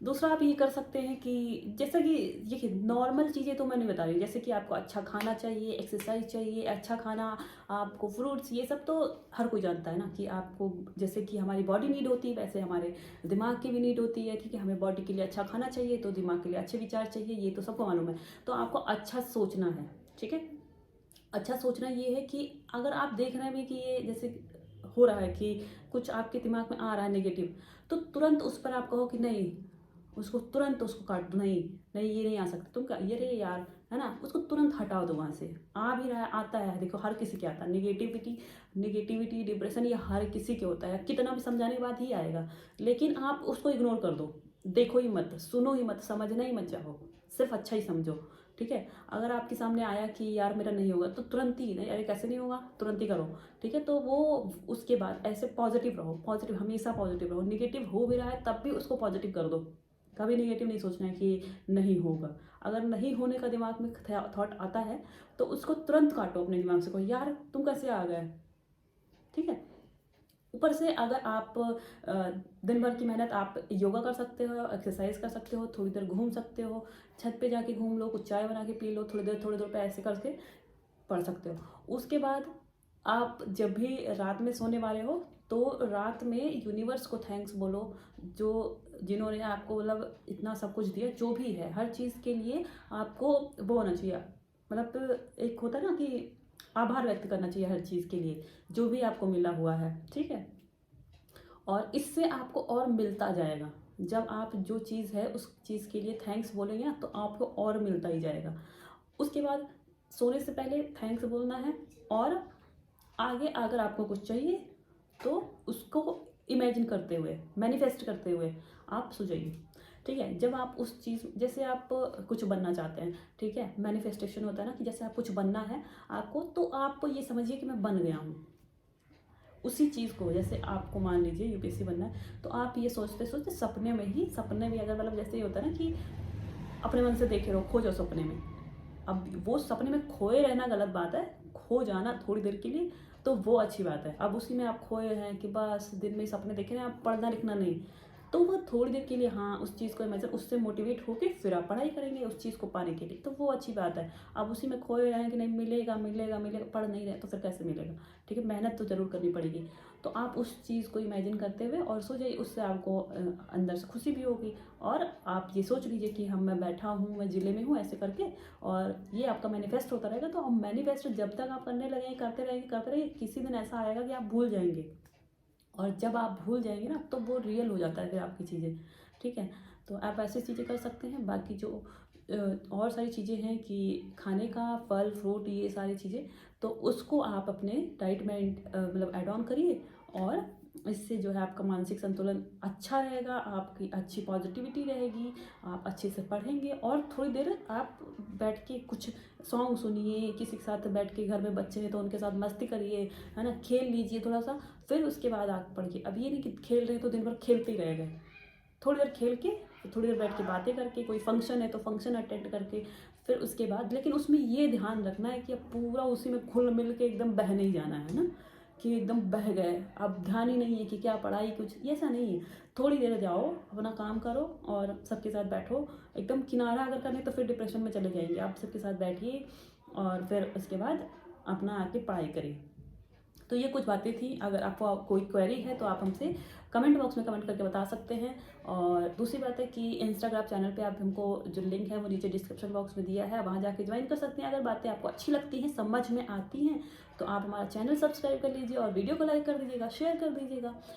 दूसरा आप ये कर सकते हैं कि जैसा कि देखिए नॉर्मल चीज़ें तो मैं नहीं बता रही हूँ, जैसे कि आपको अच्छा खाना चाहिए, एक्सरसाइज चाहिए, अच्छा खाना, आपको फ्रूट्स, ये सब तो हर कोई जानता है ना कि आपको, जैसे कि हमारी बॉडी नीड होती है वैसे हमारे दिमाग की भी नीड होती है, ठीक है। हमें बॉडी के लिए अच्छा खाना चाहिए तो दिमाग के लिए अच्छे विचार चाहिए, ये तो सबको मालूम है। तो आपको अच्छा सोचना है, ठीक है। अच्छा सोचना ये है कि अगर आप देख रहे हैं भी कि ये जैसे हो रहा है कि कुछ आपके दिमाग में आ रहा है नेगेटिव, तो तुरंत उस पर आप कहो कि नहीं, उसको तुरंत उसको काट दो, नहीं नहीं ये नहीं आ सकता, तुम क्या ये रे यार, है ना, उसको तुरंत हटाओ दो वहाँ से। आ भी रहा है, आता है, देखो हर किसी के आता है नेगेटिविटी, नेगेटिविटी डिप्रेशन, ये हर किसी के होता है, कितना भी समझाने के बाद ही आएगा। लेकिन आप उसको इग्नोर कर दो, देखो ही मत, सुनो ही मत, समझना ही मत चाहो, सिर्फ अच्छा ही समझो, ठीक है। अगर आपके सामने आया कि यार मेरा नहीं होगा, तो तुरंत ही नहीं, अरे कैसे नहीं होगा, तुरंत ही करो, ठीक है। तो वो उसके बाद ऐसे पॉजिटिव रहो, पॉजिटिव, हमेशा पॉजिटिव रहो, निगेटिव हो भी रहा है तब भी उसको पॉजिटिव कर दो। कभी नेगेटिव नहीं सोचना है कि नहीं होगा। अगर नहीं होने का दिमाग में थॉट आता है तो उसको तुरंत काटो अपने दिमाग से, कहो यार तुम कैसे आ गए, ठीक है। ऊपर से अगर आप दिन भर की मेहनत, आप योगा कर सकते हो, एक्सरसाइज कर सकते हो, थोड़ी देर घूम सकते हो, छत पे जाके घूम लो, कुछ चाय बना के पी लो, थोड़ी देर पे ऐसे करके पढ़ सकते हो। उसके बाद आप जब भी रात में सोने वाले हो तो रात में यूनिवर्स को थैंक्स बोलो, जो जिन्होंने आपको मतलब इतना सब कुछ दिया, जो भी है हर चीज़ के लिए आपको वो होना चाहिए, मतलब एक होता है ना कि आभार व्यक्त करना चाहिए हर चीज़ के लिए, जो भी आपको मिला हुआ है, ठीक है। और इससे आपको और मिलता जाएगा, जब आप जो चीज़ है उस चीज़ के लिए थैंक्स बोलेंगे ना तो आपको और मिलता ही जाएगा। उसके बाद सोने से पहले थैंक्स बोलना है, और आगे अगर आपको कुछ चाहिए तो उसको इमेजिन करते हुए, मैनिफेस्ट करते हुए आप सो जाइए, ठीक है। जब आप उस चीज़, जैसे आप कुछ बनना चाहते हैं, ठीक है, मैनिफेस्टेशन होता है ना कि जैसे आप कुछ बनना है आपको, तो आप ये समझिए कि मैं बन गया हूँ उसी चीज़ को। जैसे आपको मान लीजिए यूपीएससी बनना है, तो आप ये सोचते सोचते सपने में ही, सपने में अगर मतलब जैसे ये होता है ना कि अपने मन से देखे रहो, खो जाओ सपने में। अब वो सपने में खोए रहना गलत बात है, खो जाना थोड़ी देर के लिए तो वो अच्छी बात है। अब उसी में आप खोए हैं कि बस दिन में सपने देखे रहे हैं, आप पढ़ना लिखना नहीं, तो वो थोड़ी देर के लिए, हाँ, उस चीज़ को इमेजिन, उससे मोटिवेट होके फिर आप पढ़ाई करेंगे उस चीज़ को पाने के लिए, तो वो अच्छी बात है। अब उसी में खोए रहें कि नहीं मिलेगा मिलेगा मिलेगा, पढ़ नहीं रहे तो फिर कैसे मिलेगा, ठीक है। मेहनत तो ज़रूर करनी पड़ेगी। तो आप उस चीज़ को इमेजिन करते हुए और सो जाइए, उससे आपको अंदर से खुशी भी होगी। और आप ये सोच लीजिए कि हम, मैं बैठा हूँ, मैं ज़िले में हूँ, ऐसे करके, और ये आपका मैनिफेस्ट होता रहेगा। तो मैनिफेस्ट जब तक आप करने लगेंगे, करते रहेंगे, किसी दिन ऐसा आएगा कि आप भूल जाएंगे, और जब आप भूल जाएंगे ना तो वो रियल हो जाता है फिर आपकी चीज़ें, ठीक है। तो आप ऐसी चीज़ें कर सकते हैं। बाकी जो और सारी चीज़ें हैं कि खाने का, फल फ्रूट, ये सारी चीज़ें, तो उसको आप अपने डाइट में मतलब ऐड ऑन करिए, और इससे जो है आपका मानसिक संतुलन अच्छा रहेगा, आपकी अच्छी पॉजिटिविटी रहेगी, आप अच्छे से पढ़ेंगे, और थोड़ी देर आप बैठ के कुछ सॉन्ग सुनिए, किसी के साथ बैठ के, घर में बच्चे हैं तो उनके साथ मस्ती करिए, है ना, खेल लीजिए थोड़ा सा, फिर उसके बाद आप पढ़िए। अब ये नहीं कि खेल रहे तो दिन भर खेलते ही रह गए, थोड़ी देर खेल के, थोड़ी देर बैठ के बातें करके, कोई फंक्शन है तो फंक्शन अटेंड करके, फिर उसके बाद, लेकिन उसमें ये ध्यान रखना है कि अब पूरा उसी में घुल मिल के एकदम बह नहीं जाना है ना, कि एकदम बह गए, अब ध्यान ही नहीं है कि क्या पढ़ाई, कुछ ये ऐसा नहीं है। थोड़ी देर जाओ, अपना काम करो, और सबके साथ बैठो, एकदम किनारा अगर करें तो फिर डिप्रेशन में चले जाएंगे। आप सबके साथ बैठिए, और फिर उसके बाद अपना आके पढ़ाई करिए। तो ये कुछ बातें थी, अगर आपको कोई क्वेरी है तो आप हमसे कमेंट बॉक्स में कमेंट करके बता सकते हैं। और दूसरी बात है कि इंस्टाग्राम चैनल पे आप हमको, जो लिंक है वो नीचे डिस्क्रिप्शन बॉक्स में दिया है, वहाँ जाके ज्वाइन कर सकते हैं। अगर बातें आपको अच्छी लगती हैं, समझ में आती हैं, तो आप हमारा चैनल सब्सक्राइब कर लीजिए, और वीडियो को लाइक कर दीजिएगा, शेयर कर दीजिएगा।